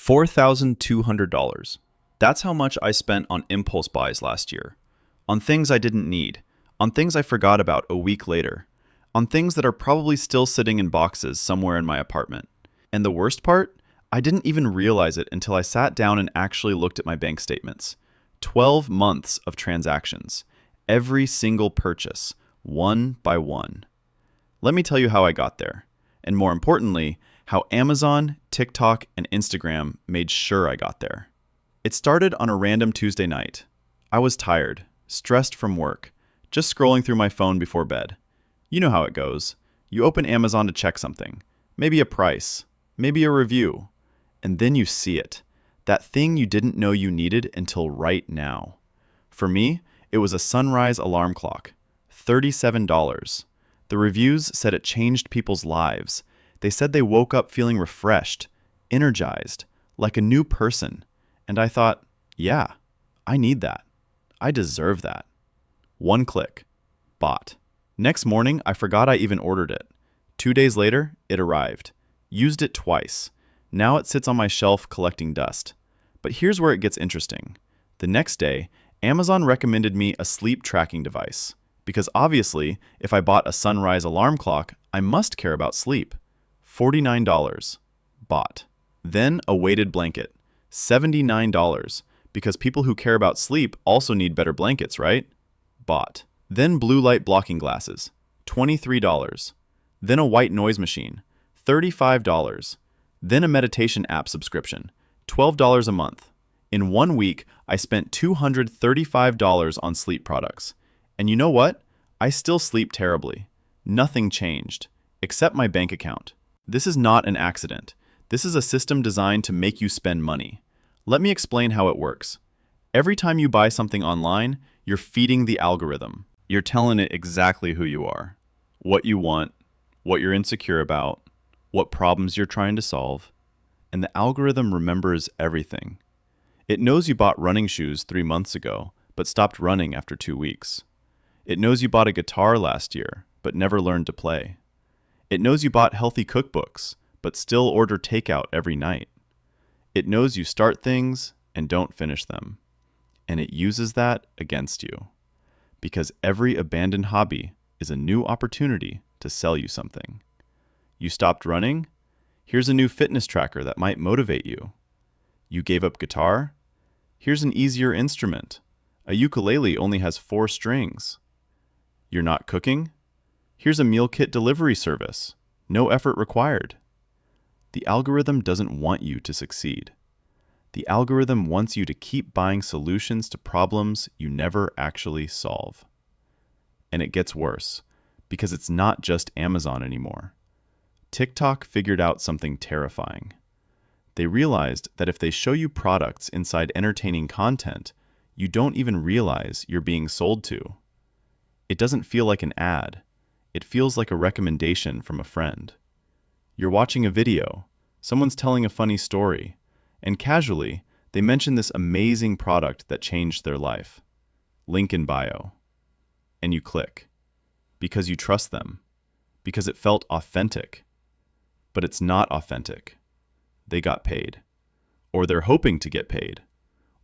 $4,200. That's how much I spent on impulse buys last year. On things I didn't need. On things I forgot about a week later. On things that are probably still sitting in boxes somewhere in my apartment. And the worst part? I didn't even realize it until I sat down and actually looked at my bank statements. 12 months of transactions. Every single purchase. One by one. Let me tell you how I got there. And more importantly, how Amazon, TikTok, and Instagram made sure I got there. It started on a random Tuesday night. I was tired, stressed from work, just scrolling through my phone before bed. You know how it goes. You open Amazon to check something. Maybe a price. Maybe a review. And then you see it. That thing you didn't know you needed until right now. For me, it was a sunrise alarm clock. $37. The reviews said it changed people's lives. They said they woke up feeling refreshed, energized, like a new person. And I thought, yeah, I need that. I deserve that. One click. Bought. Next morning, I forgot I even ordered it. 2 days later, it arrived. Used it twice. Now it sits on my shelf collecting dust. But here's where it gets interesting. The next day, Amazon recommended me a sleep tracking device. Because obviously, if I bought a sunrise alarm clock, I must care about sleep. $49. Bought. Then a weighted blanket. $79. Because people who care about sleep also need better blankets, right? Bought. Then blue light blocking glasses. $23. Then a white noise machine. $35. Then a meditation app subscription. $12 a month. In 1 week, I spent $235 on sleep products. And you know what? I still sleep terribly. Nothing changed, except my bank account. This is not an accident. This is a system designed to make you spend money. Let me explain how it works. Every time you buy something online, you're feeding the algorithm. You're telling it exactly who you are, what you want, what you're insecure about, what problems you're trying to solve, and the algorithm remembers everything. It knows you bought running shoes 3 months ago, but stopped running after 2 weeks. It knows you bought a guitar last year, but never learned to play. It knows you bought healthy cookbooks, but still order takeout every night. It knows you start things and don't finish them. And it uses that against you. Because every abandoned hobby is a new opportunity to sell you something. You stopped running? Here's a new fitness tracker that might motivate you. You gave up guitar? Here's an easier instrument. A ukulele only has 4 strings. You're not cooking? Here's a meal kit delivery service. No effort required. The algorithm doesn't want you to succeed. The algorithm wants you to keep buying solutions to problems you never actually solve. And it gets worse, because it's not just Amazon anymore. TikTok figured out something terrifying. They realized that if they show you products inside entertaining content, you don't even realize you're being sold to. It doesn't feel like an ad. It feels like a recommendation from a friend. You're watching a video, someone's telling a funny story, and casually, they mention this amazing product that changed their life. Link in bio. And you click. Because you trust them. Because it felt authentic. But it's not authentic. They got paid. Or they're hoping to get paid.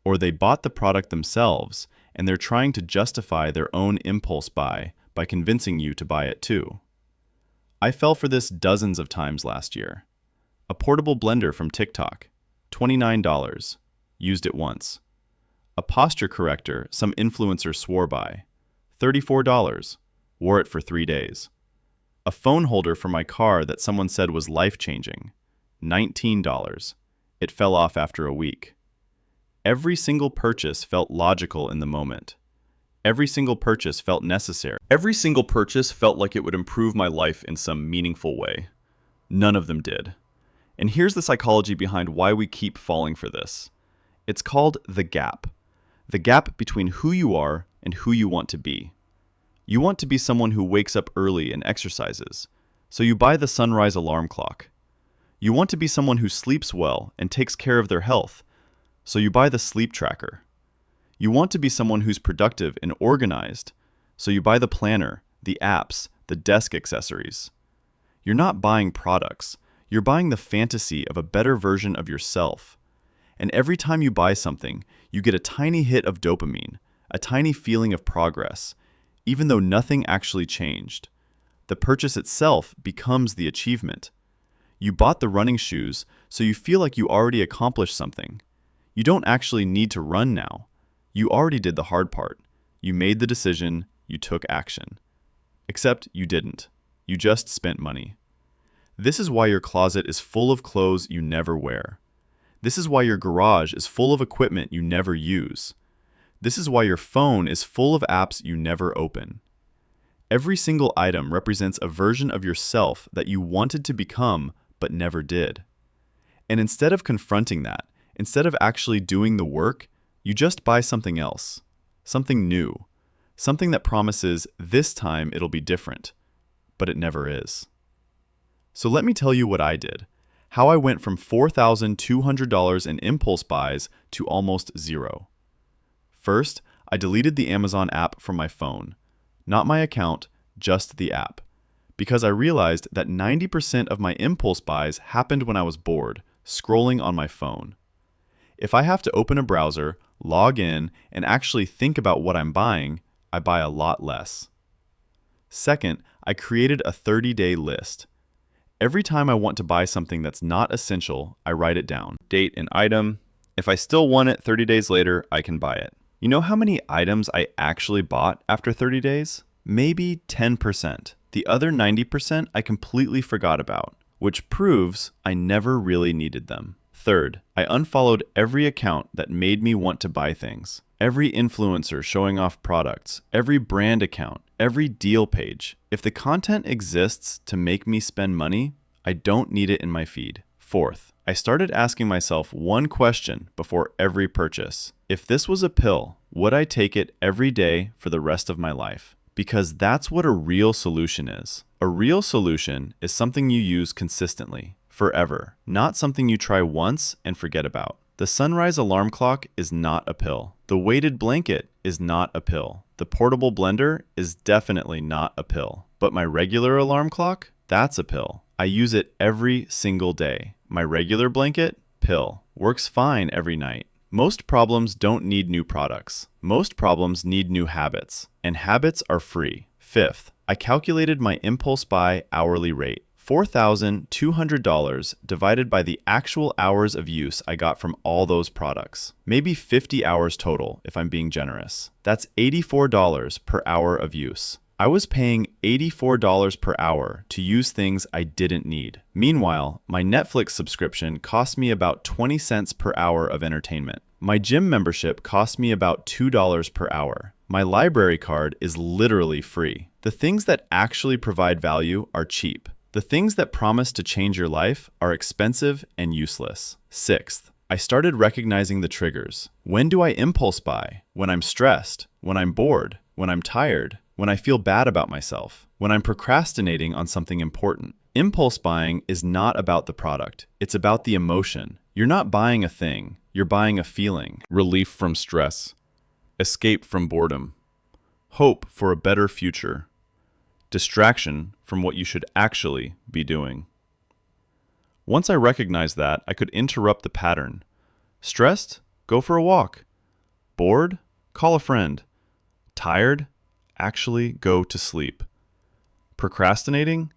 Or they bought the product themselves, and they're trying to justify their own impulse buy by convincing you to buy it too. I fell for this dozens of times last year. A portable blender from TikTok. $29. Used it once. A posture corrector some influencer swore by. $34. Wore it for 3 days. A phone holder for my car that someone said was life-changing. $19. It fell off after a week. Every single purchase felt logical in the moment. Every single purchase felt necessary. Every single purchase felt like it would improve my life in some meaningful way. None of them did. And here's the psychology behind why we keep falling for this. It's called the gap. The gap between who you are and who you want to be. You want to be someone who wakes up early and exercises, so you buy the sunrise alarm clock. You want to be someone who sleeps well and takes care of their health, so you buy the sleep tracker. You want to be someone who's productive and organized, so you buy the planner, the apps, the desk accessories. You're not buying products. You're buying the fantasy of a better version of yourself, And every time you buy something, you get a tiny hit of dopamine, a tiny feeling of progress, even though nothing actually changed. The purchase itself becomes the achievement. You bought the running shoes, so you feel like you already accomplished something. You don't actually need to run now. You already did the hard part. You made the decision, you took action. Except you didn't. You just spent money. This is why your closet is full of clothes you never wear. This is why your garage is full of equipment you never use. This is why your phone is full of apps you never open. Every single item represents a version of yourself that you wanted to become but never did. And instead of confronting that, instead of actually doing the work, you just buy something else, something new, something that promises this time it'll be different, but it never is. So let me tell you what I did, how I went from $4,200 in impulse buys to almost zero. First, I deleted the Amazon app from my phone, not my account, just the app, because I realized that 90% of my impulse buys happened when I was bored, scrolling on my phone. If I have to open a browser, log in, and actually think about what I'm buying, I buy a lot less. Second, I created a 30-day list. Every time I want to buy something that's not essential, I write it down. Date and item. If I still want it 30 days later, I can buy it. You know how many items I actually bought after 30 days? Maybe 10%. The other 90% I completely forgot about, which proves I never really needed them. Third, I unfollowed every account that made me want to buy things. Every influencer showing off products, every brand account, every deal page. If the content exists to make me spend money, I don't need it in my feed. Fourth, I started asking myself one question before every purchase. If this was a pill, would I take it every day for the rest of my life? Because that's what a real solution is. A real solution is something you use consistently, forever, not something you try once and forget about. The sunrise alarm clock is not a pill. The weighted blanket is not a pill. The portable blender is definitely not a pill. But my regular alarm clock, that's a pill. I use it every single day. My regular blanket, pill. Works fine every night. Most problems don't need new products. Most problems need new habits. And habits are free. Fifth, I calculated my impulse buy hourly rate. $4,200 divided by the actual hours of use I got from all those products. Maybe 50 hours total if I'm being generous. That's $84 per hour of use. I was paying $84 per hour to use things I didn't need. Meanwhile, my Netflix subscription cost me about 20 cents per hour of entertainment. My gym membership cost me about $2 per hour. My library card is literally free. The things that actually provide value are cheap. The things that promise to change your life are expensive and useless. Sixth, I started recognizing the triggers. When do I impulse buy? When I'm stressed, when I'm bored, when I'm tired, when I feel bad about myself, when I'm procrastinating on something important. Impulse buying is not about the product. It's about the emotion. You're not buying a thing. You're buying a feeling. Relief from stress. Escape from boredom. Hope for a better future. Distraction from what you should actually be doing. Once I recognized that, I could interrupt the pattern. Stressed? Go for a walk. Bored? Call a friend. Tired? Actually go to sleep. Procrastinating?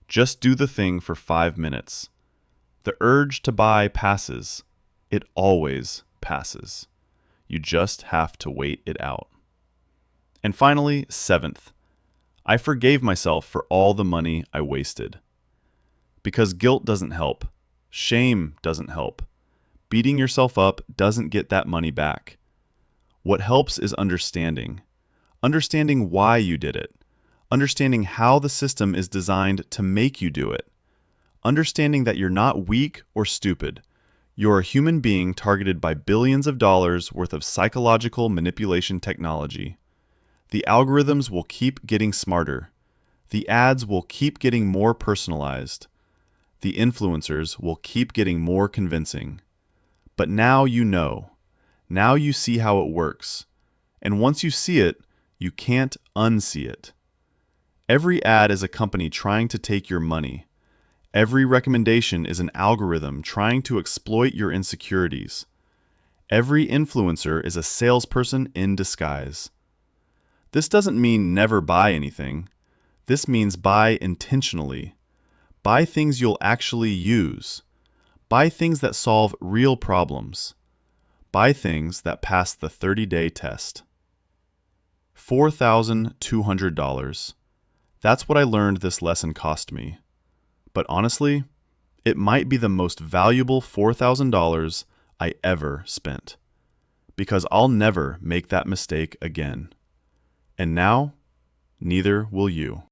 Just do the thing for 5 minutes. The urge to buy passes. It always passes. You just have to wait it out. And finally, seventh, I forgave myself for all the money I wasted. Because guilt doesn't help. Shame doesn't help. Beating yourself up doesn't get that money back. What helps is understanding. Understanding why you did it. Understanding how the system is designed to make you do it. Understanding that you're not weak or stupid. You're a human being targeted by billions of dollars worth of psychological manipulation technology. The algorithms will keep getting smarter. The ads will keep getting more personalized. The influencers will keep getting more convincing. But now you know. Now you see how it works. And once you see it, you can't unsee it. Every ad is a company trying to take your money. Every recommendation is an algorithm trying to exploit your insecurities. Every influencer is a salesperson in disguise. This doesn't mean never buy anything. This means buy intentionally. Buy things you'll actually use. Buy things that solve real problems. Buy things that pass the 30-day test. $4,200. That's what I learned this lesson cost me. But honestly, it might be the most valuable $4,000 I ever spent. Because I'll never make that mistake again. And now, neither will you.